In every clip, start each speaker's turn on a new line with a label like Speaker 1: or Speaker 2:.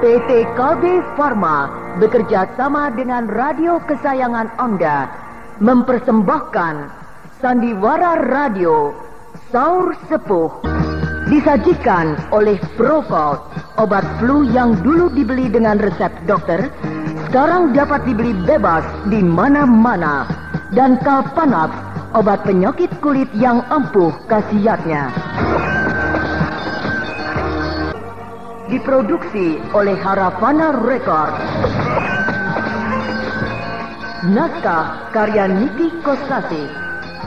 Speaker 1: PT KB Pharma bekerja sama dengan radio kesayangan Anda mempersembahkan Sandiwara Radio Saur Sepuh. Disajikan oleh Procold, obat flu yang dulu dibeli dengan resep dokter, sekarang dapat dibeli bebas di mana-mana. Dan Kalpanax, obat penyakit kulit yang ampuh khasiatnya. Diproduksi oleh Haravana Record. Naskah karya Niki Kosasi.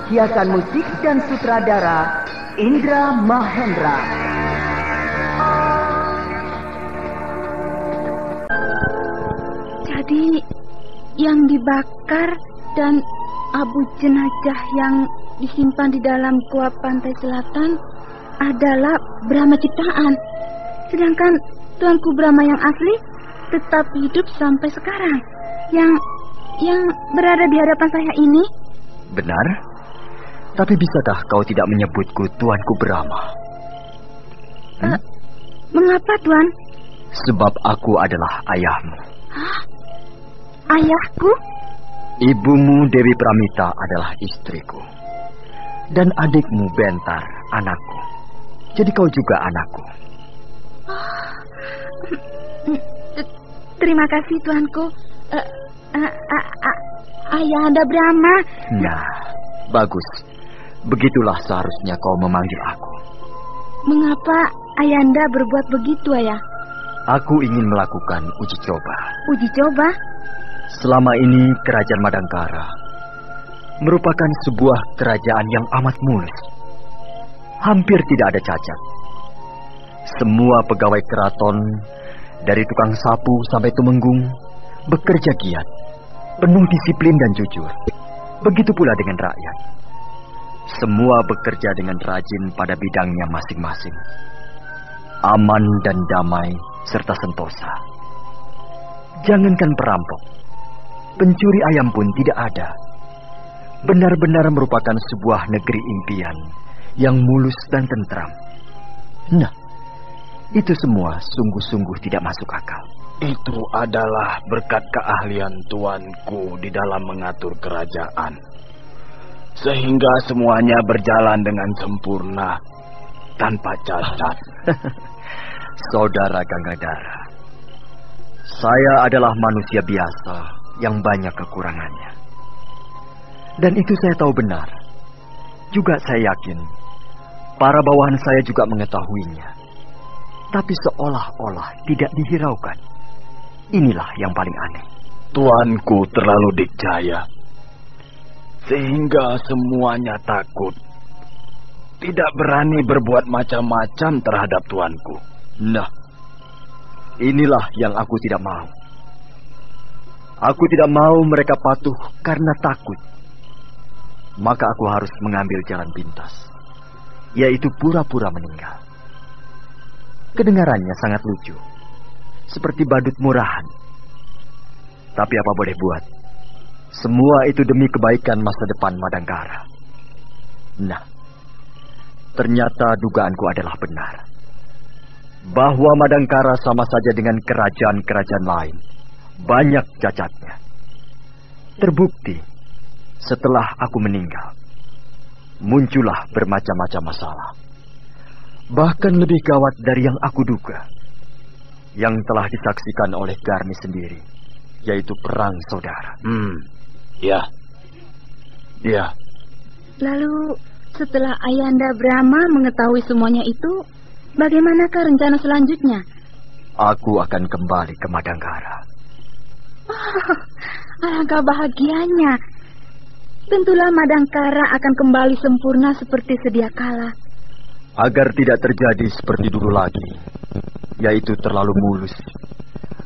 Speaker 1: Hiasan musik dan sutradara Indra Mahendra.
Speaker 2: Jadi yang dibakar dan abu jenazah yang disimpan di dalam gua pantai selatan adalah Brahma ciptaan. Sedangkan Tuanku Brahma yang asli tetap hidup sampai sekarang. Yang berada di hadapan saya ini.
Speaker 3: Benar? Tapi bisakah kau tidak menyebutku Tuanku Brahma?
Speaker 2: Mengapa, Tuan?
Speaker 3: Sebab aku adalah ayahmu.
Speaker 2: Hah? Ayahku?
Speaker 3: Ibumu Dewi Pramita adalah istriku. Dan adikmu Bentar, anakku. Jadi kau juga anakku.
Speaker 2: Terima kasih, Tuanku. Ayah Anda Brahma.
Speaker 3: Nah, bagus. Begitulah seharusnya kau memanggil aku.
Speaker 2: Mengapa Ayanda berbuat begitu, Ayah?
Speaker 3: Aku ingin melakukan uji coba.
Speaker 2: Uji coba?
Speaker 3: Selama ini kerajaan Madangkara merupakan sebuah kerajaan yang amat mulus. Hampir tidak ada cacat. Semua pegawai keraton, dari tukang sapu sampai tumenggung, bekerja giat, penuh disiplin dan jujur. Begitu pula dengan rakyat. Semua bekerja dengan rajin pada bidangnya masing-masing. Aman dan damai serta sentosa. Jangankan perampok, pencuri ayam pun tidak ada. Benar-benar merupakan sebuah negeri impian yang mulus dan tentram. Nah, itu semua sungguh-sungguh tidak masuk akal.
Speaker 4: Itu adalah berkat keahlian tuanku di dalam mengatur kerajaan. Sehingga semuanya berjalan dengan sempurna, tanpa cacat.
Speaker 3: Saudara Gangadhara, saya adalah manusia biasa yang banyak kekurangannya. Dan itu saya tahu benar. Juga saya yakin, para bawahan saya juga mengetahuinya. Tapi seolah-olah tidak dihiraukan. Inilah yang paling aneh.
Speaker 4: Tuanku terlalu dikjaya, sehingga semuanya takut. Tidak berani berbuat macam-macam terhadap tuanku.
Speaker 3: Nah, inilah yang aku tidak mau. Aku tidak mau mereka patuh karena takut. Maka aku harus mengambil jalan pintas, yaitu pura-pura meninggal. Kedengarannya sangat lucu, seperti badut murahan. Tapi apa boleh buat, semua itu demi kebaikan masa depan Madangkara. Nah, ternyata dugaanku adalah benar. Bahwa Madangkara sama saja dengan kerajaan-kerajaan lain, banyak cacatnya. Terbukti, setelah aku meninggal, muncullah bermacam-macam masalah. Bahkan lebih gawat dari yang aku duga, yang telah disaksikan oleh Garni sendiri, yaitu perang saudara.
Speaker 4: Ya.
Speaker 2: Lalu setelah Ayanda Brahma mengetahui semuanya itu, bagaimanakah rencana selanjutnya?
Speaker 3: Aku akan kembali ke Madangkara.
Speaker 2: Oh, alangkah bahagianya. Tentulah Madangkara akan kembali sempurna seperti sedia kala.
Speaker 3: Agar tidak terjadi seperti dulu lagi, yaitu terlalu mulus,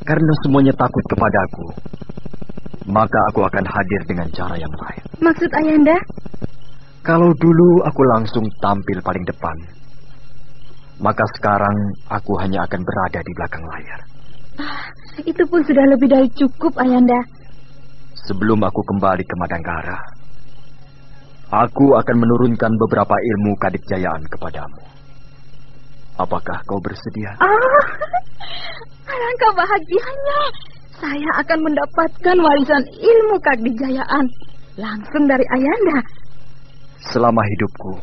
Speaker 3: karena semuanya takut kepadaku, maka aku akan hadir dengan cara yang lain.
Speaker 2: Maksud Ayanda?
Speaker 3: Kalau dulu aku langsung tampil paling depan, maka sekarang aku hanya akan berada di belakang layar.
Speaker 2: Itu pun sudah lebih dari cukup, Ayanda.
Speaker 3: Sebelum aku kembali ke Madangkara, aku akan menurunkan beberapa ilmu kadikjayaan kepadamu. Apakah kau bersedia?
Speaker 2: Alangkah bahagianya. Saya akan mendapatkan warisan ilmu Kagdijayaan langsung dari Ayanda.
Speaker 3: Selama hidupku,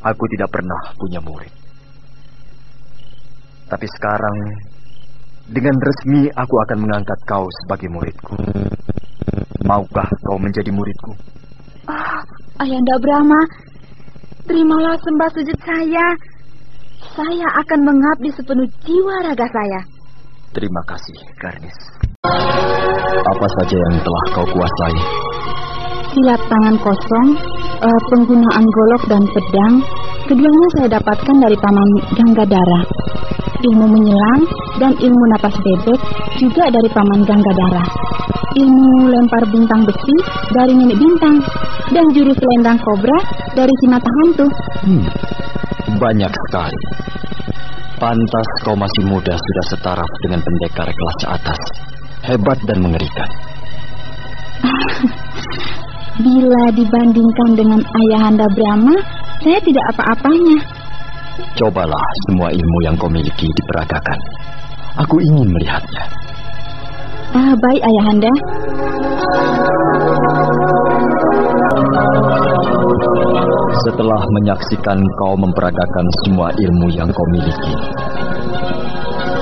Speaker 3: aku tidak pernah punya murid. Tapi sekarang, dengan resmi aku akan mengangkat kau sebagai muridku. Maukah kau menjadi muridku?
Speaker 2: Ayanda Brahma, terimalah sembah sujud saya. Saya akan mengabdi sepenuh jiwa raga saya.
Speaker 3: Terima kasih, Garnis. Apa saja yang telah kau kuasai?
Speaker 2: Silat tangan kosong, penggunaan golok dan pedang, keduanya saya dapatkan dari Paman Ganggadara. Ilmu menyelam dan ilmu napas bebek juga dari Paman Ganggadara. Ilmu lempar bintang besi dari Nenek Bintang, dan jurus selendang kobra dari si mata hantu.
Speaker 3: Banyak sekali. Pantas kau masih muda sudah setaraf dengan pendekar kelas atas. Hebat dan mengerikan.
Speaker 2: Bila dibandingkan dengan Ayahanda Brahma, saya tidak apa-apanya.
Speaker 3: Cobalah semua ilmu yang kau miliki diperagakan. Aku ingin melihatnya.
Speaker 2: Baik, Ayahanda.
Speaker 3: Setelah menyaksikan kau memperagakan semua ilmu yang kau miliki,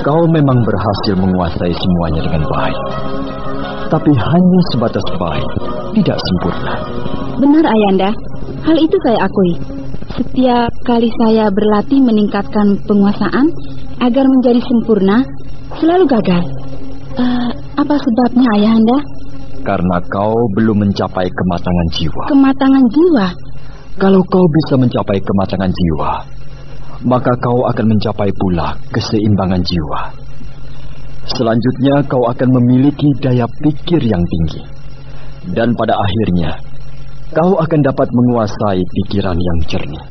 Speaker 3: kau memang berhasil menguasai semuanya dengan baik. Tapi hanya sebatas baik, tidak sempurna.
Speaker 2: Benar, Ayanda. Hal itu saya akui. Setiap kali saya berlatih meningkatkan penguasaan agar menjadi sempurna, selalu gagal. Apa sebabnya, Ayahanda?
Speaker 3: Karena kau belum mencapai kematangan jiwa.
Speaker 2: Kematangan jiwa?
Speaker 3: Kalau kau bisa mencapai kematangan jiwa, maka kau akan mencapai pula keseimbangan jiwa. Selanjutnya kau akan memiliki daya pikir yang tinggi. Dan pada akhirnya, kau akan dapat menguasai pikiran yang jernih.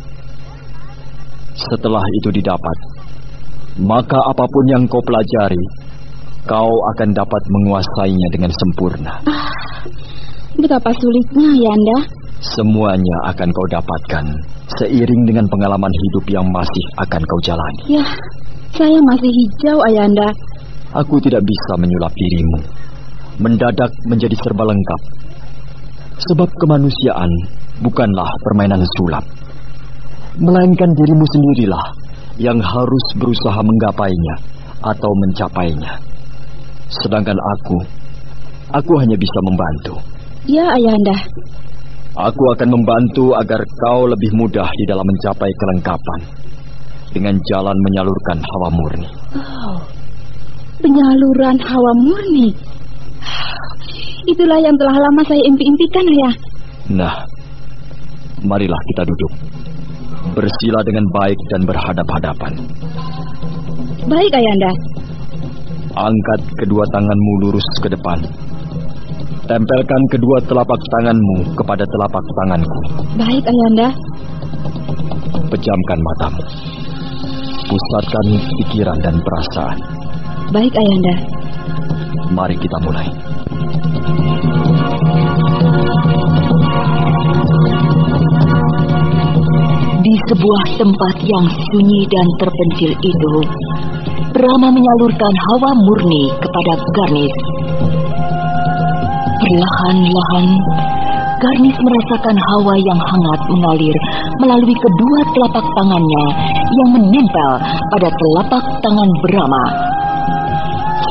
Speaker 3: Setelah itu didapat, maka apapun yang kau pelajari, kau akan dapat menguasainya dengan sempurna.
Speaker 2: Betapa sulitnya, Ayanda.
Speaker 3: Semuanya akan kau dapatkan seiring dengan pengalaman hidup yang masih akan kau jalani.
Speaker 2: Ya, saya masih hijau, Ayanda.
Speaker 3: Aku tidak bisa menyulap dirimu, mendadak menjadi serba lengkap. Sebab kemanusiaan bukanlah permainan sulap, melainkan dirimu sendirilah yang harus berusaha menggapainya atau mencapainya. Sedangkan aku hanya bisa membantu.
Speaker 2: Ya, Ayahanda.
Speaker 3: Aku akan membantu agar kau lebih mudah di dalam mencapai kelengkapan dengan jalan menyalurkan hawa murni.
Speaker 2: Penyaluran hawa murni. Itulah yang telah lama saya impi-impikan, ya.
Speaker 3: Nah, marilah kita duduk. Bersila dengan baik dan berhadap-hadapan.
Speaker 2: Baik, Ayanda.
Speaker 3: Angkat kedua tanganmu lurus ke depan. Tempelkan kedua telapak tanganmu kepada telapak tanganku.
Speaker 2: Baik, Ayanda.
Speaker 3: Pejamkan matamu. Pusatkan pikiran dan perasaan.
Speaker 2: Baik, Ayanda.
Speaker 3: Mari kita mulai.
Speaker 1: Di sebuah tempat yang sunyi dan terpencil itu, Brahma menyalurkan hawa murni kepada Garnis. Perlahan-lahan, Garnis merasakan hawa yang hangat mengalir melalui kedua telapak tangannya yang menempel pada telapak tangan Brahma.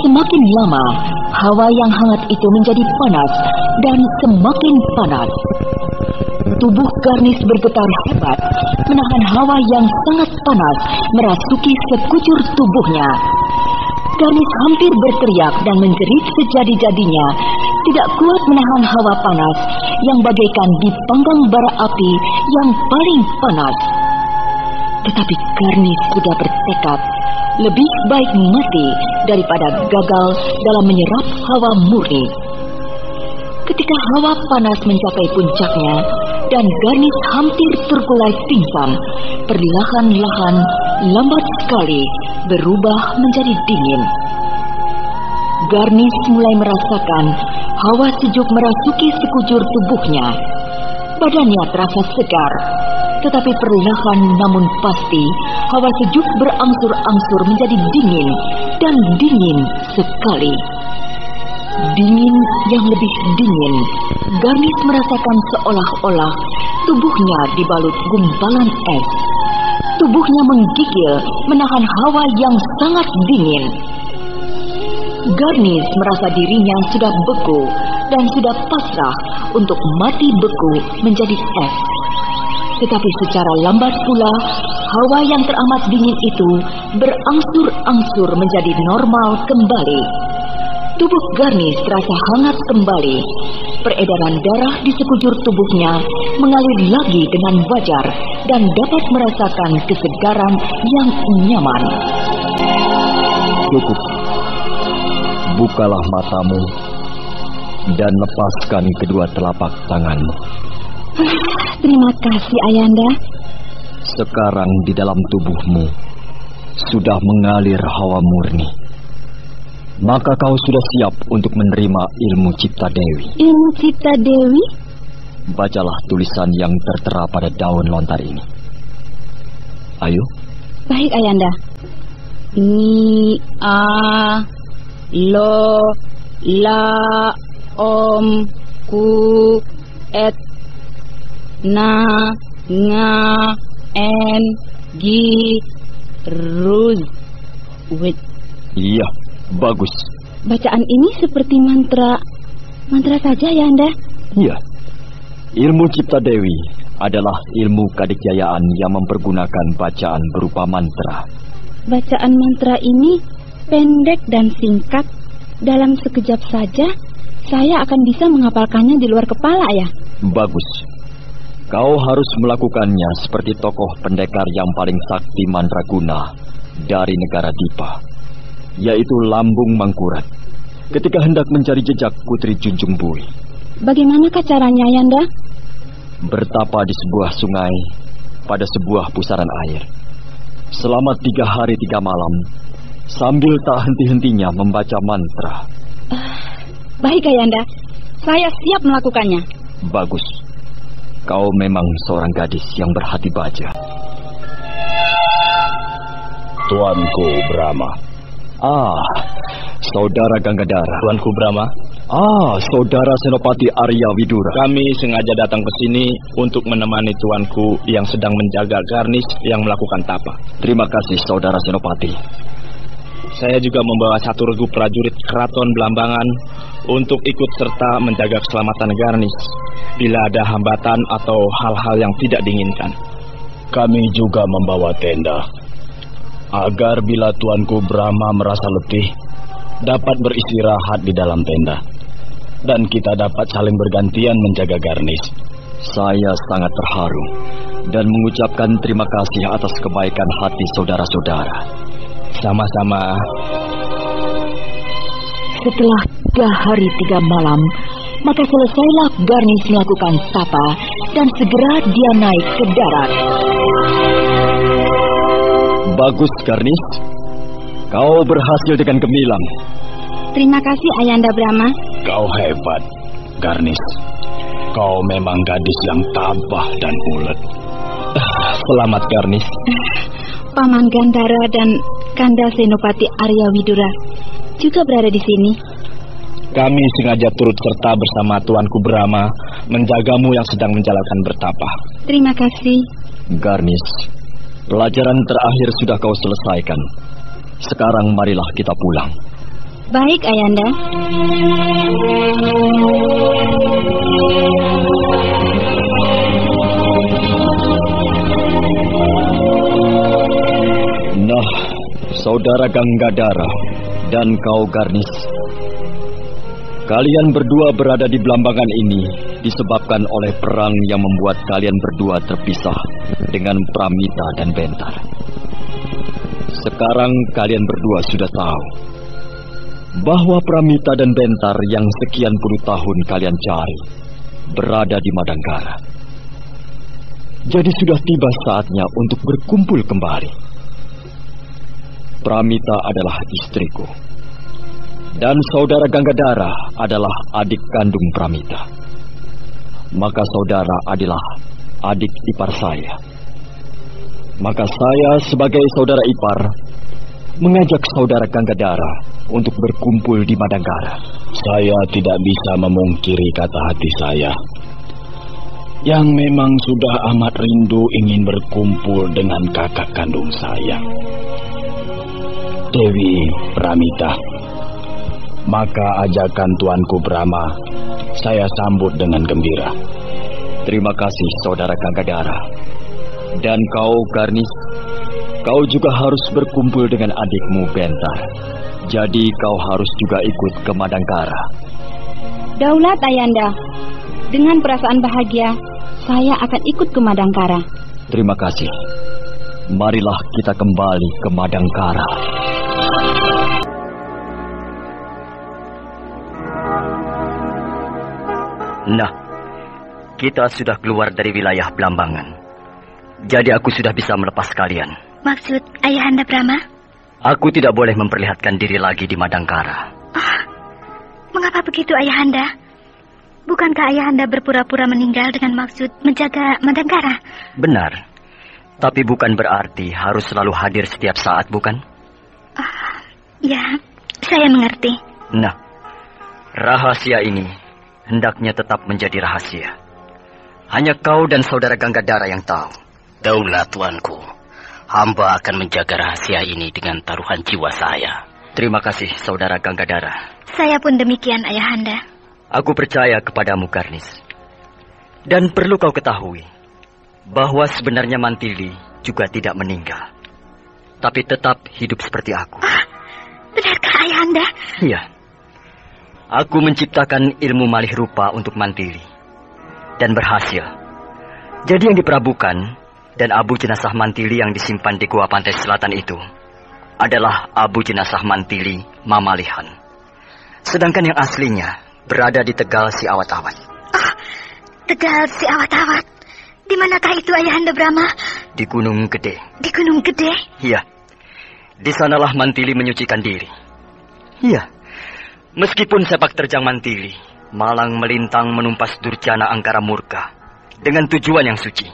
Speaker 1: Semakin lama, hawa yang hangat itu menjadi panas dan semakin panas. Tubuh Garnis bergetar hebat, menahan hawa yang sangat panas merasuki sekujur tubuhnya. Garnis hampir berteriak dan menjerit sejadi-jadinya, tidak kuat menahan hawa panas yang bagaikan dipanggang bara api yang paling panas. Tetapi Garnis sudah bertekad, lebih baik mati daripada gagal dalam menyerap hawa murni. Ketika hawa panas mencapai puncaknya dan Garnis hampir terkulai pingsan, perlahan-lahan, lambat sekali berubah menjadi dingin. Garnis mulai merasakan hawa sejuk merasuki sekujur tubuhnya. Badannya terasa segar. Tetapi perlahan namun pasti, hawa sejuk berangsur-angsur menjadi dingin, dan dingin sekali. Dingin yang lebih dingin, Garnis merasakan seolah-olah tubuhnya dibalut gumpalan es. Tubuhnya menggigil menahan hawa yang sangat dingin. Garnis merasa dirinya sudah beku dan sudah pasrah untuk mati beku menjadi es. Tetapi secara lambat pula, hawa yang teramat dingin itu berangsur-angsur menjadi normal kembali. Tubuh Garnis terasa hangat kembali. Peredaran darah di sekujur tubuhnya mengalir lagi dengan wajar dan dapat merasakan kesegaran yang nyaman.
Speaker 3: Cukup. Bukalah matamu dan lepaskan kedua telapak tanganmu.
Speaker 2: Terima kasih, Ayanda.
Speaker 3: Sekarang di dalam tubuhmu sudah mengalir hawa murni. Maka kau sudah siap untuk menerima ilmu Cipta Dewi.
Speaker 2: Ilmu Cipta Dewi?
Speaker 3: Bacalah tulisan yang tertera pada daun lontar ini. Ayo.
Speaker 2: Baik, Ayanda. Ni a lo la om ku et na nga en gi ruz wit.
Speaker 3: Iya, bagus.
Speaker 2: Bacaan ini seperti mantra saja, ya, Anda?
Speaker 3: Iya. Ilmu Cipta Dewi adalah ilmu kadikjayaan yang mempergunakan bacaan berupa mantra.
Speaker 2: Bacaan mantra ini pendek dan singkat. Dalam sekejap saja, saya akan bisa menghafalkannya di luar kepala, ya?
Speaker 3: Bagus. Kau harus melakukannya seperti tokoh pendekar yang paling sakti mandraguna dari negara Dipa, yaitu Lambung Mangkurat, ketika hendak mencari jejak Putri Junjung Bui.
Speaker 2: Bagaimanakah caranya, Yanda?
Speaker 3: Bertapa di sebuah sungai pada sebuah pusaran air selama 3 hari 3 malam sambil tak henti-hentinya membaca mantra.
Speaker 2: Baik, Ayanda. Saya siap melakukannya.
Speaker 3: Bagus. Kau memang seorang gadis yang berhati baja.
Speaker 4: Tuanku Brahma.
Speaker 3: Saudara Ganggadara.
Speaker 4: Tuanku Brahma.
Speaker 3: Saudara Senopati Arya Widura.
Speaker 4: Kami sengaja datang ke sini untuk menemani tuanku yang sedang menjaga Garnis yang melakukan tapa.
Speaker 3: Terima kasih, Saudara Senopati.
Speaker 4: Saya juga membawa 1 regu prajurit Keraton Belambangan untuk ikut serta menjaga keselamatan Garnis bila ada hambatan atau hal-hal yang tidak diinginkan.
Speaker 5: Kami juga membawa tenda agar bila Tuanku Brahma merasa letih dapat beristirahat di dalam tenda dan kita dapat saling bergantian menjaga Garnis.
Speaker 3: Saya sangat terharu dan mengucapkan terima kasih atas kebaikan hati saudara-saudara.
Speaker 4: Sama-sama.
Speaker 1: Setelah 3 hari 3 malam, maka selesailah Garnis melakukan tapa dan segera dia naik ke darat.
Speaker 3: Bagus, Garnis. Kau berhasil dengan gemilang.
Speaker 2: Terima kasih, Ayanda Brahma.
Speaker 5: Kau hebat, Garnis. Kau memang gadis yang tabah dan ulet.
Speaker 3: Selamat, Garnis.
Speaker 2: Paman Gandara dan Kanda Senopati Arya Widura juga berada di sini.
Speaker 4: Kami sengaja turut serta bersama Tuanku Brahma menjagamu yang sedang menjalankan bertapa.
Speaker 2: Terima kasih.
Speaker 3: Garnis, pelajaran terakhir sudah kau selesaikan. Sekarang marilah kita pulang.
Speaker 2: Baik, Ayanda.
Speaker 3: Nah, Saudara Ganggadara dan kau Garnis, kalian berdua berada di Belambangan ini disebabkan oleh perang yang membuat kalian berdua terpisah dengan Pramita dan Bentar. Sekarang kalian berdua sudah tahu bahwa Pramita dan Bentar yang sekian puluh tahun kalian cari berada di Madangkara. Jadi sudah tiba saatnya untuk berkumpul kembali. Pramita adalah istriku, dan saudara Ganggadara adalah adik kandung Pramita. Maka saudara adalah adik ipar saya. Maka saya sebagai saudara ipar mengajak saudara Ganggadara untuk berkumpul di Madangkara.
Speaker 5: Saya tidak bisa memungkiri kata hati saya yang memang sudah amat rindu ingin berkumpul dengan kakak kandung saya, Dewi Pramita. Maka ajakan Tuanku Brahma saya sambut dengan gembira.
Speaker 3: Terima kasih saudara Ganggadara. Dan kau Garnis, kau juga harus berkumpul dengan adikmu Bentar. Jadi kau harus juga ikut ke Madangkara.
Speaker 2: Daulat Ayahanda, dengan perasaan bahagia saya akan ikut ke Madangkara.
Speaker 3: Terima kasih. Marilah kita kembali ke Madangkara. Nah, kita sudah keluar dari wilayah Blambangan. Jadi aku sudah bisa melepas kalian.
Speaker 2: Maksud Ayahanda Brahma?
Speaker 3: Aku tidak boleh memperlihatkan diri lagi di Madangkara.
Speaker 2: Oh, mengapa begitu Ayahanda? Bukankah Ayahanda berpura-pura meninggal dengan maksud menjaga Madangkara?
Speaker 3: Benar. Tapi bukan berarti harus selalu hadir setiap saat, bukan?
Speaker 2: Ya, saya mengerti.
Speaker 3: Nah, rahasia ini hendaknya tetap menjadi rahasia. Hanya kau dan saudara Ganggadara yang tahu.
Speaker 6: Daulat Tuanku, hamba akan menjaga rahasia ini dengan taruhan jiwa saya.
Speaker 3: Terima kasih saudara Ganggadara.
Speaker 2: Saya pun demikian Ayahanda.
Speaker 3: Aku percaya kepadamu Garnis. Dan perlu kau ketahui bahwa sebenarnya Mantili juga tidak meninggal, tapi tetap hidup seperti aku.
Speaker 2: Benarkah Ayahanda?
Speaker 3: Iya. Aku menciptakan ilmu malih rupa untuk Mantili dan berhasil. Jadi yang diperabukan dan abu jenazah Mantili yang disimpan di gua pantai selatan itu adalah abu jenazah Mantili Mamalihan. Sedangkan yang aslinya berada di Tegal Siawat-Awat.
Speaker 2: Tegal Siawat-Awat. Di manakah itu Ayahanda Brahma?
Speaker 3: Di Gunung Gede.
Speaker 2: Di Gunung Gede?
Speaker 3: Iya. Di sanalah Mantili menyucikan diri. Iya. Meskipun sepak terjang Mantili malang melintang menumpas Durjana Angkara Murka dengan tujuan yang suci,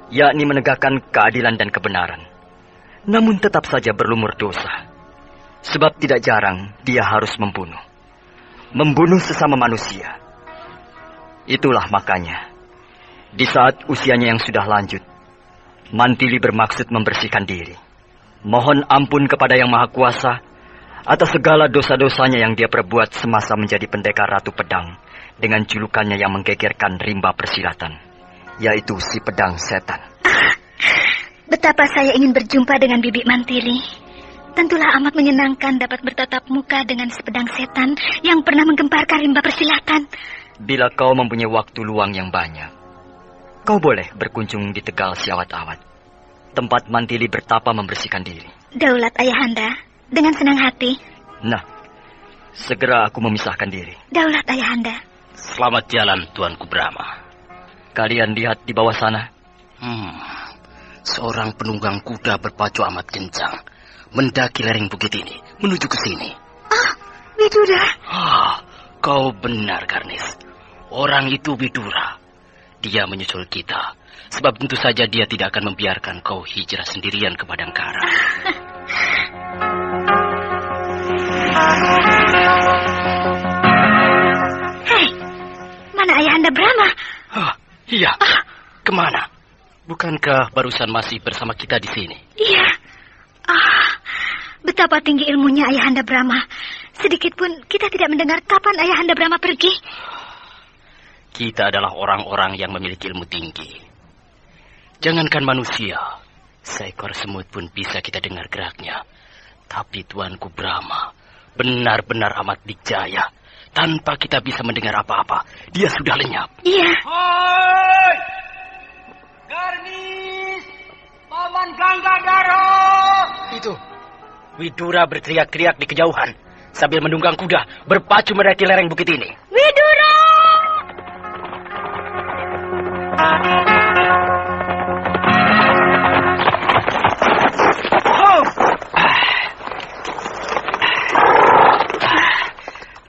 Speaker 3: yakni menegakkan keadilan dan kebenaran, namun tetap saja berlumur dosa. Sebab tidak jarang dia harus membunuh sesama manusia. Itulah makanya di saat usianya yang sudah lanjut, Mantili bermaksud membersihkan diri, mohon ampun kepada Yang Maha Kuasa atas segala dosa-dosanya yang dia perbuat semasa menjadi pendekar Ratu Pedang dengan julukannya yang menggegerkan rimba persilatan, yaitu si Pedang Setan.
Speaker 2: Betapa saya ingin berjumpa dengan Bibi Mantili. Tentulah amat menyenangkan dapat bertatap muka dengan si Pedang Setan yang pernah menggemparkan rimba persilatan.
Speaker 3: Bila kau mempunyai waktu luang yang banyak, kau boleh berkunjung di Tegal Siawat-Awat, tempat Mantili bertapa membersihkan diri.
Speaker 2: Daulat Ayahanda, dengan senang hati.
Speaker 3: Nah, segera aku memisahkan diri.
Speaker 2: Daulat Ayahanda.
Speaker 6: Selamat jalan Tuanku Brahma.
Speaker 3: Kalian lihat di bawah sana.
Speaker 6: Seorang penunggang kuda berpacu amat kencang mendaki lereng bukit ini menuju ke sini.
Speaker 2: Widura.
Speaker 6: Kau benar Garnis. Orang itu Widura. Dia menyusul kita, sebab tentu saja dia tidak akan membiarkan kau hijrah sendirian ke Madangkara.
Speaker 2: Hei, mana Ayahanda Brahma?
Speaker 6: Iya, kemana? Bukankah barusan masih bersama kita di sini?
Speaker 2: Iya. Betapa tinggi ilmunya Ayahanda Brahma. Sedikit pun kita tidak mendengar kapan Ayahanda Brahma pergi.
Speaker 6: Kita adalah orang-orang yang memiliki ilmu tinggi. Jangankan manusia, seekor semut pun bisa kita dengar geraknya. Tapi Tuanku Brahma benar-benar amat dijaya. Tanpa kita bisa mendengar apa-apa, dia sudah lenyap.
Speaker 2: Iya.
Speaker 7: Hoi! Garnis! Paman Ganggadara!
Speaker 6: Itu, Widura berteriak-teriak di kejauhan sambil menunggang kuda berpacu mendaki lereng bukit ini.
Speaker 2: Widura!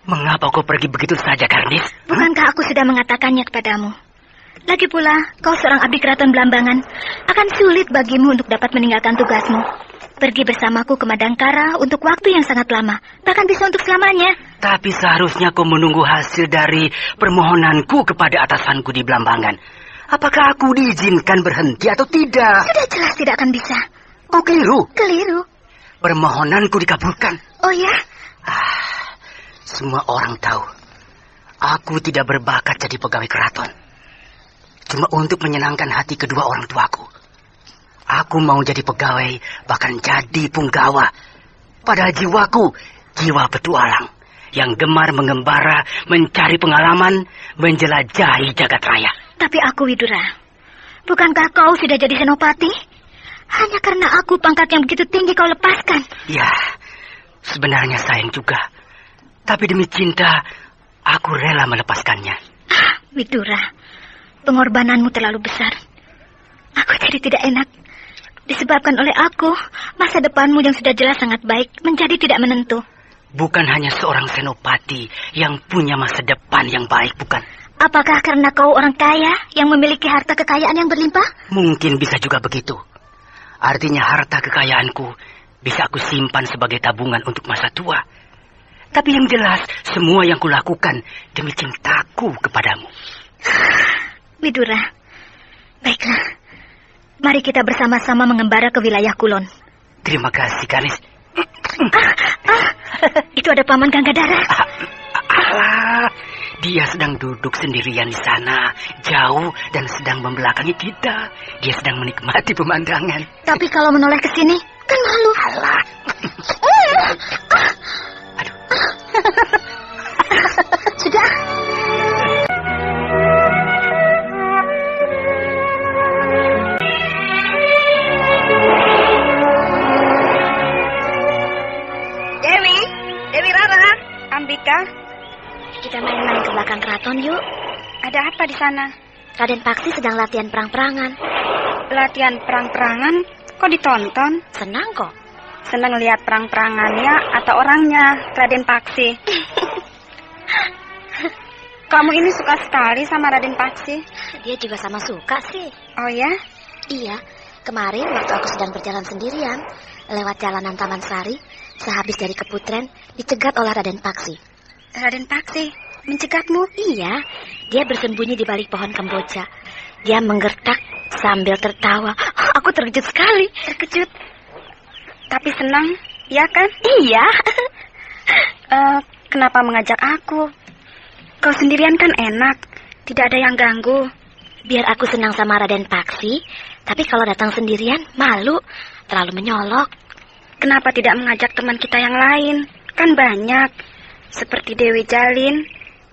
Speaker 6: Mengapa kau pergi begitu saja, Garnis?
Speaker 2: Bukankah aku sudah mengatakannya kepadamu? Lagi pula, kau seorang abdi keraton Blambangan. Akan sulit bagimu untuk dapat meninggalkan tugasmu. Pergi bersamaku ke Madangkara untuk waktu yang sangat lama. Bahkan bisa untuk selamanya.
Speaker 6: Tapi seharusnya kau menunggu hasil dari permohonanku kepada atasanku di Blambangan. Apakah aku diizinkan berhenti atau tidak?
Speaker 2: Sudah jelas tidak akan bisa.
Speaker 6: Kau keliru.
Speaker 2: Keliru.
Speaker 6: Permohonanku dikabulkan.
Speaker 2: Oh ya?
Speaker 6: Semua orang tahu. Aku tidak berbakat jadi pegawai keraton. Cuma untuk menyenangkan hati kedua orang tuaku. Aku mau jadi pegawai, bahkan jadi punggawa. Padahal jiwaku, jiwa petualang. Yang gemar mengembara, mencari pengalaman, menjelajahi jagat raya.
Speaker 2: Tapi aku, Widura, bukankah kau sudah jadi senopati? Hanya karena aku pangkat yang begitu tinggi kau lepaskan.
Speaker 6: Ya, sebenarnya sayang juga. Tapi demi cinta, aku rela melepaskannya.
Speaker 2: Widura, pengorbananmu terlalu besar. Aku jadi tidak enak. Disebabkan oleh aku, masa depanmu yang sudah jelas sangat baik menjadi tidak menentu.
Speaker 6: Bukan hanya seorang senopati yang punya masa depan yang baik, bukan?
Speaker 2: Apakah karena kau orang kaya yang memiliki harta kekayaan yang berlimpah?
Speaker 6: Mungkin bisa juga begitu. Artinya harta kekayaanku bisa aku simpan sebagai tabungan untuk masa tua. Tapi yang jelas, semua yang kulakukan demi cintaku kepadamu.
Speaker 2: Widura, baiklah. Mari kita bersama-sama mengembara ke wilayah Kulon.
Speaker 6: Terima kasih, Kanis.
Speaker 2: Itu ada Paman Ganggadara.
Speaker 6: Alah, dia sedang duduk sendirian di sana, jauh dan sedang membelakangi kita. Dia sedang menikmati pemandangan.
Speaker 2: Tapi kalau menoleh ke sini, kan malu.
Speaker 6: Alah. Aduh.
Speaker 2: Sudah.
Speaker 8: Dewi Rara, Ambika.
Speaker 2: Kita main-main ke belakang keraton yuk.
Speaker 8: Ada apa di sana?
Speaker 2: Raden Paksi sedang latihan perang-perangan.
Speaker 8: Latihan perang-perangan? Kok ditonton?
Speaker 2: Senang kok.
Speaker 8: Senang lihat perang-perangannya atau orangnya, Raden Paksi? Kamu ini suka sekali sama Raden Paksi?
Speaker 2: Dia juga sama suka sih.
Speaker 8: Oh ya?
Speaker 2: Iya, kemarin waktu aku sedang berjalan sendirian lewat jalanan Taman Sari, sehabis dari Keputren, dicegat oleh Raden Paksi.
Speaker 8: Raden Paksi mencegatmu?
Speaker 2: Iya, dia bersembunyi di balik pohon kemboja. Dia menggertak sambil tertawa. Aku terkejut sekali.
Speaker 8: Terkejut? Tapi senang, ya kan?
Speaker 2: Iya.
Speaker 8: Kenapa mengajak aku? Kau sendirian kan enak, tidak ada yang ganggu.
Speaker 2: Biar aku senang sama Raden Paksi, tapi kalau datang sendirian, malu, terlalu menyolok.
Speaker 8: Kenapa tidak mengajak teman kita yang lain? Kan banyak, seperti Dewi Jalin,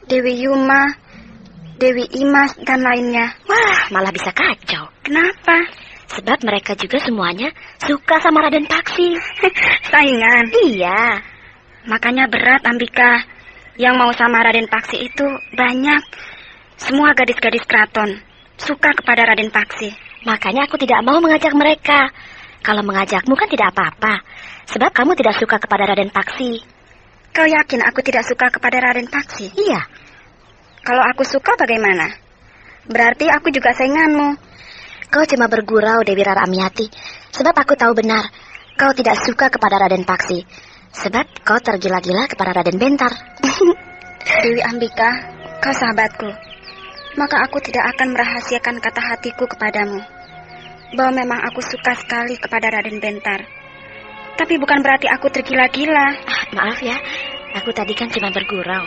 Speaker 8: Dewi Yuma, Dewi Imas, dan lainnya.
Speaker 2: Wah, malah bisa kacau.
Speaker 8: Kenapa?
Speaker 2: Sebab mereka juga semuanya suka sama Raden Paksi.
Speaker 8: Saingan?
Speaker 2: Iya.
Speaker 8: Makanya berat, Ambika. Yang mau sama Raden Paksi itu banyak. Semua gadis-gadis keraton suka kepada Raden Paksi.
Speaker 2: Makanya aku tidak mau mengajak mereka. Kalau mengajakmu kan tidak apa-apa. Sebab kamu tidak suka kepada Raden Paksi.
Speaker 8: Kau yakin aku tidak suka kepada Raden Paksi?
Speaker 2: Iya.
Speaker 8: Kalau aku suka bagaimana? Berarti aku juga sainganmu.
Speaker 2: Kau cuma bergurau, Dewi Rara Amiati. Sebab aku tahu benar, kau tidak suka kepada Raden Paksi. Sebab kau tergila-gila kepada Raden Bentar.
Speaker 8: Dewi Ambika, kau sahabatku. Maka aku tidak akan merahasiakan kata hatiku kepadamu. Bahwa memang aku suka sekali kepada Raden Bentar. Tapi bukan berarti aku tergila-gila.
Speaker 2: Maaf ya, aku tadi kan cuma bergurau.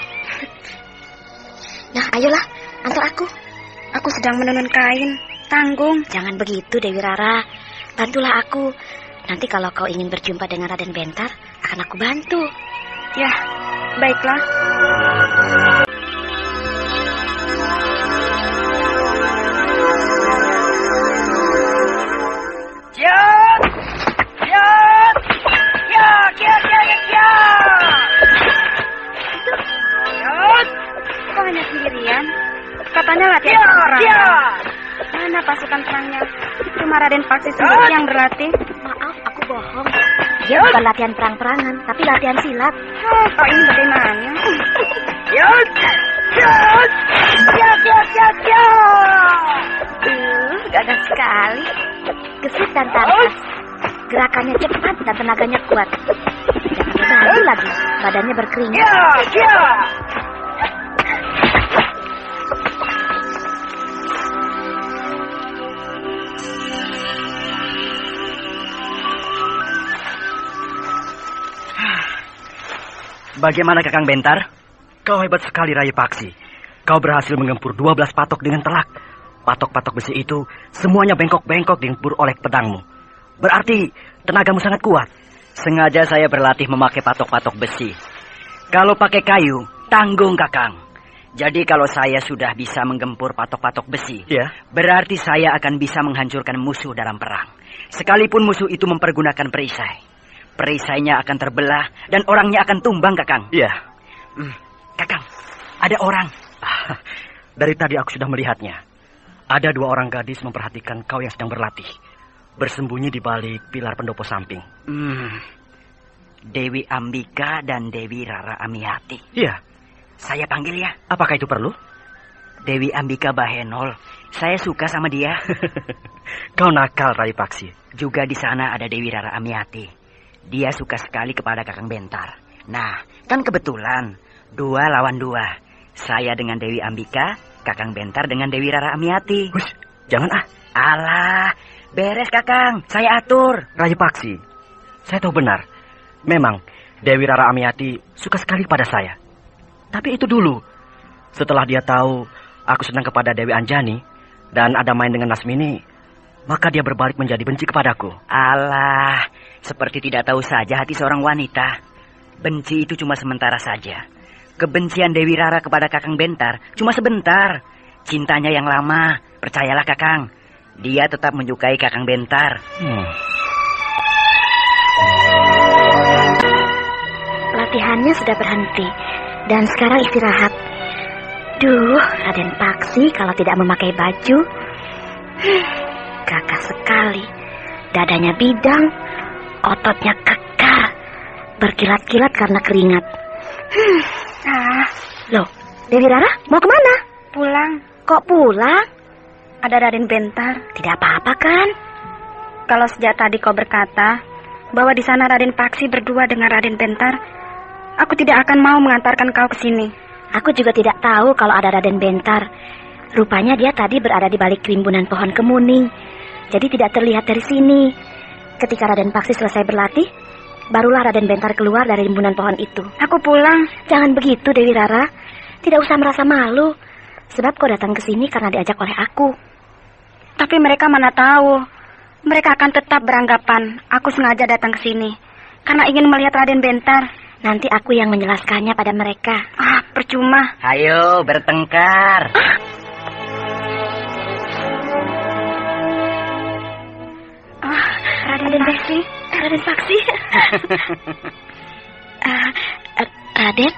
Speaker 2: Nah, ayolah, antar aku.
Speaker 8: Aku sedang menenun kain, tanggung.
Speaker 2: Jangan begitu, Dewi Rara. Bantulah aku. Nanti kalau kau ingin berjumpa dengan Raden Bentar, akan aku bantu.
Speaker 8: Ya, baiklah. Kok hanya sendirian? Katanya latihan perang. Mana pasukan perangnya? Cuma Raden Paksi sendiri yang berlatih.
Speaker 2: Maaf, aku bohong. Dia bukan latihan perang-perangan, tapi latihan silat.
Speaker 8: Kok ini bagaimana?
Speaker 2: Gagah sekali. Gesit dan tangkas. Gerakannya cepat dan tenaganya kuat. Jangan lagi lagi. Badannya berkeringat.
Speaker 3: Bagaimana Kakang Bentar? Kau hebat sekali, Rai Paksi. Kau berhasil menggempur 12 patok dengan telak. Patok-patok besi itu semuanya bengkok-bengkok digempur oleh pedangmu. Berarti tenagamu sangat kuat. Sengaja saya berlatih memakai patok-patok besi. Kalau pakai kayu, tanggung Kakang. Jadi kalau saya sudah bisa menggempur patok-patok besi, berarti saya akan bisa menghancurkan musuh dalam perang. Sekalipun musuh itu mempergunakan perisai. Perisainya akan terbelah dan orangnya akan tumbang, Kakang. Iya. Kakang, ada orang. Dari tadi aku sudah melihatnya. Ada 2 orang gadis memperhatikan kau yang sedang berlatih. Bersembunyi di balik pilar pendopo samping. Dewi Ambika dan Dewi Rara Amiati. Iya. Saya panggil ya. Apakah itu perlu? Dewi Ambika Bahenol. Saya suka sama dia. Kau nakal, Rai Paksi. Juga di sana ada Dewi Rara Amiati. Dia suka sekali kepada Kakang Bentar. Nah, kan kebetulan 2 lawan 2. Saya dengan Dewi Ambika, Kakang Bentar dengan Dewi Rara Amiati. Hush, jangan Alah, beres Kakang, saya atur. Rai Paksi, saya tahu benar. Memang Dewi Rara Amiati suka sekali pada saya. Tapi itu dulu. Setelah dia tahu aku senang kepada Dewi Anjani dan ada main dengan Lasmini, maka dia berbalik menjadi benci kepadaku. Alah, seperti tidak tahu saja hati seorang wanita. Benci itu cuma sementara saja. Kebencian Dewi Rara kepada Kakang Bentar cuma sebentar. Cintanya yang lama, percayalah Kakang. Dia tetap menyukai Kakang Bentar.
Speaker 2: Latihannya sudah berhenti dan sekarang istirahat. Duh, Raden Paksi kalau tidak memakai baju. Gagah sekali. Dadanya bidang, ototnya kekar, berkilat-kilat karena keringat. Loh, Dewi Rara mau kemana?
Speaker 8: Pulang.
Speaker 2: Kok pulang?
Speaker 8: Ada Raden Bentar.
Speaker 2: Tidak apa-apa kan?
Speaker 8: Kalau sejak tadi kau berkata bahwa di sana Raden Paksi berdua dengan Raden Bentar, aku tidak akan mau mengantarkan kau ke sini.
Speaker 2: Aku juga tidak tahu kalau ada Raden Bentar. Rupanya dia tadi berada di balik rimbunan pohon kemuning. Jadi tidak terlihat dari sini. Ketika Raden Paksi selesai berlatih, barulah Raden Bentar keluar dari rimbunan pohon itu.
Speaker 8: Aku pulang.
Speaker 2: Jangan begitu, Dewi Rara. Tidak usah merasa malu. Sebab kau datang ke sini karena diajak oleh aku.
Speaker 8: Tapi mereka mana tahu. Mereka akan tetap beranggapan aku sengaja datang ke sini karena ingin melihat Raden Bentar.
Speaker 2: Nanti aku yang menjelaskannya pada mereka.
Speaker 8: Percuma.
Speaker 3: Ayo, bertengkar.
Speaker 2: Raden Paksi. Raden Paksi. Raden,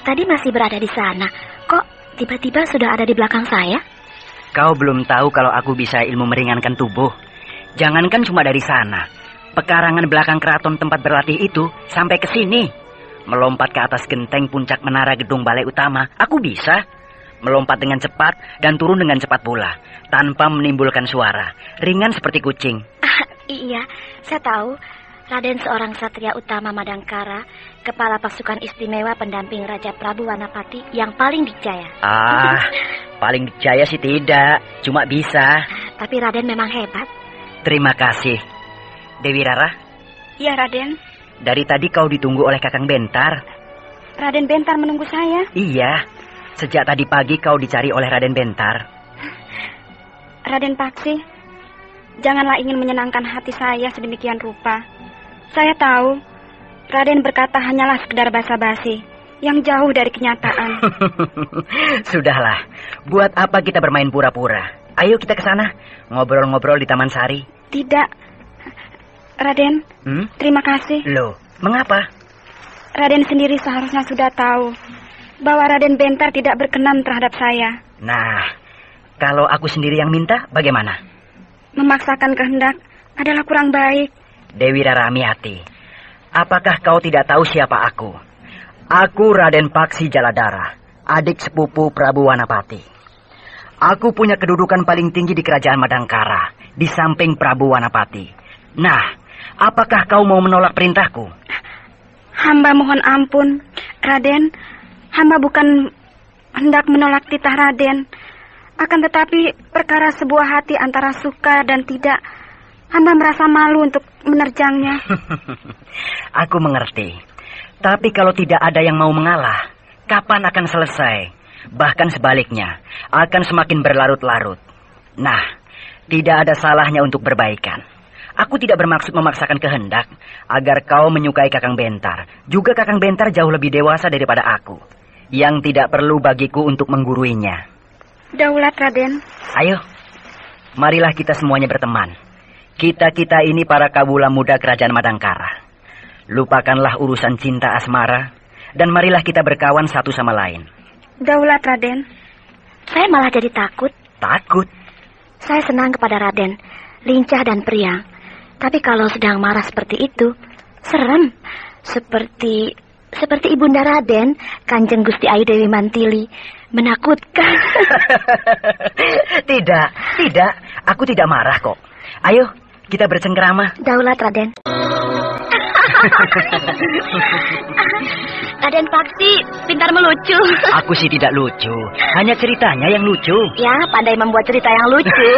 Speaker 2: tadi masih berada di sana. Kok tiba-tiba sudah ada di belakang saya?
Speaker 3: Kau belum tahu kalau aku bisa ilmu meringankan tubuh. Jangankan cuma dari sana. Pekarangan belakang keraton tempat berlatih itu sampai ke sini. Melompat ke atas genteng puncak menara gedung balai utama, aku bisa. Melompat dengan cepat dan turun dengan cepat pula, tanpa menimbulkan suara. Ringan seperti kucing.
Speaker 2: Iya, saya tahu. Raden seorang satria utama Madangkara, kepala pasukan istimewa pendamping Raja Prabu Wanapati yang paling dicaya.
Speaker 3: Paling dicaya sih tidak, cuma bisa.
Speaker 2: Tapi Raden memang hebat.
Speaker 3: Terima kasih. Dewi Rara?
Speaker 8: Iya, Raden.
Speaker 3: Dari tadi kau ditunggu oleh Kakang Bentar.
Speaker 8: Raden Bentar menunggu saya?
Speaker 3: Iya, sejak tadi pagi kau dicari oleh Raden Bentar.
Speaker 8: Raden Paksi, janganlah ingin menyenangkan hati saya sedemikian rupa. Saya tahu, Raden berkata hanyalah sekedar basa-basi yang jauh dari kenyataan.
Speaker 3: Sudahlah, buat apa kita bermain pura-pura? Ayo kita ke sana, ngobrol-ngobrol di Taman Sari.
Speaker 8: Tidak, Raden, terima kasih.
Speaker 3: Loh, mengapa?
Speaker 8: Raden sendiri seharusnya sudah tahu bahwa Raden Bentar tidak berkenan terhadap saya.
Speaker 3: Nah, kalau aku sendiri yang minta, bagaimana?
Speaker 8: Memaksakan kehendak adalah kurang baik.
Speaker 3: Dewi Rara Amiati, apakah kau tidak tahu siapa aku? Aku Raden Paksi Jaladara,
Speaker 9: adik sepupu Prabu Wanapati. Aku punya kedudukan paling tinggi di kerajaan Madangkara, di samping Prabu Wanapati. Nah, apakah kau mau menolak perintahku?
Speaker 8: Hamba mohon ampun, Raden. Hamba bukan hendak menolak titah Raden. Akan tetapi perkara sebuah hati antara suka dan tidak, hamba merasa malu untuk menerjangnya.
Speaker 9: Aku mengerti. Tapi kalau tidak ada yang mau mengalah, kapan akan selesai? Bahkan sebaliknya, akan semakin berlarut-larut. Nah, tidak ada salahnya untuk berbaikan. Aku tidak bermaksud memaksakan kehendak agar kau menyukai Kakang Bentar. Juga Kakang Bentar jauh lebih dewasa daripada aku, yang tidak perlu bagiku untuk mengguruinya.
Speaker 8: Daulat, Raden.
Speaker 9: Ayo, marilah kita semuanya berteman. Kita-kita ini para kawula muda kerajaan Madangkara. Lupakanlah urusan cinta asmara, dan marilah kita berkawan satu sama lain.
Speaker 8: Daulat, Raden.
Speaker 2: Saya malah jadi takut.
Speaker 9: Takut?
Speaker 2: Saya senang kepada Raden, lincah dan periang. Tapi kalau sedang marah seperti itu, serem. Seperti Ibunda Raden, Kanjeng Gusti Ayu Dewi Mantili. Menakutkan.
Speaker 9: Tidak. Aku tidak marah kok. Ayo, kita bercengkerama.
Speaker 2: Daulat, Raden. Raden Paksi pintar melucu.
Speaker 9: Aku sih tidak lucu, hanya ceritanya yang lucu.
Speaker 2: Ya, pandai membuat cerita yang lucu.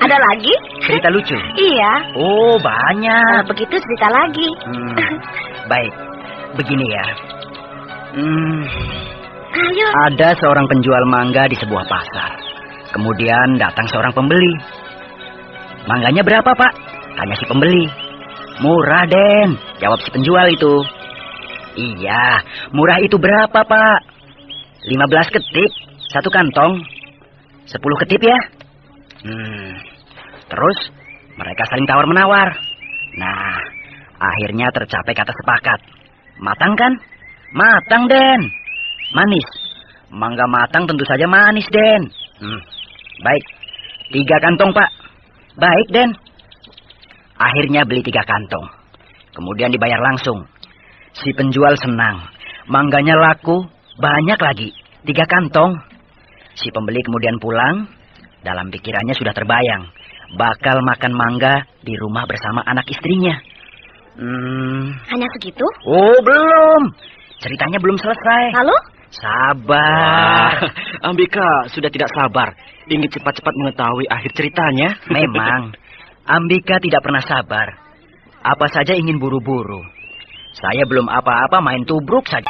Speaker 2: Ada lagi?
Speaker 9: Cerita lucu?
Speaker 2: Iya.
Speaker 9: Oh, banyak.
Speaker 2: Begitu cerita lagi.
Speaker 9: Baik, begini ya.
Speaker 2: Ayo.
Speaker 9: Ada seorang penjual mangga di sebuah pasar. Kemudian datang seorang pembeli. Mangganya berapa, Pak? Tanya si pembeli. Murah, Den, jawab si penjual itu. Iya, murah itu berapa, Pak? 15 ketip, 1 kantong. 10 ketip ya? Terus mereka saling tawar-menawar. Nah, akhirnya tercapai kata sepakat. Matang kan? Matang, Den. Manis. Mangga matang tentu saja manis, Den. Baik, 3 kantong, Pak. Baik, Den. Akhirnya beli 3 kantong. Kemudian dibayar langsung. Si penjual senang. Mangganya laku, banyak lagi. 3 kantong. Si pembeli kemudian pulang. Dalam pikirannya sudah terbayang. Bakal makan mangga di rumah bersama anak istrinya.
Speaker 2: Hanya segitu?
Speaker 9: Oh, belum. Ceritanya belum selesai.
Speaker 2: Lalu?
Speaker 9: Sabar.
Speaker 4: Ambika sudah tidak sabar. Ingin cepat-cepat mengetahui akhir ceritanya.
Speaker 9: Memang. Ambika tidak pernah sabar. Apa saja ingin buru-buru. Saya belum apa-apa main tubruk saja.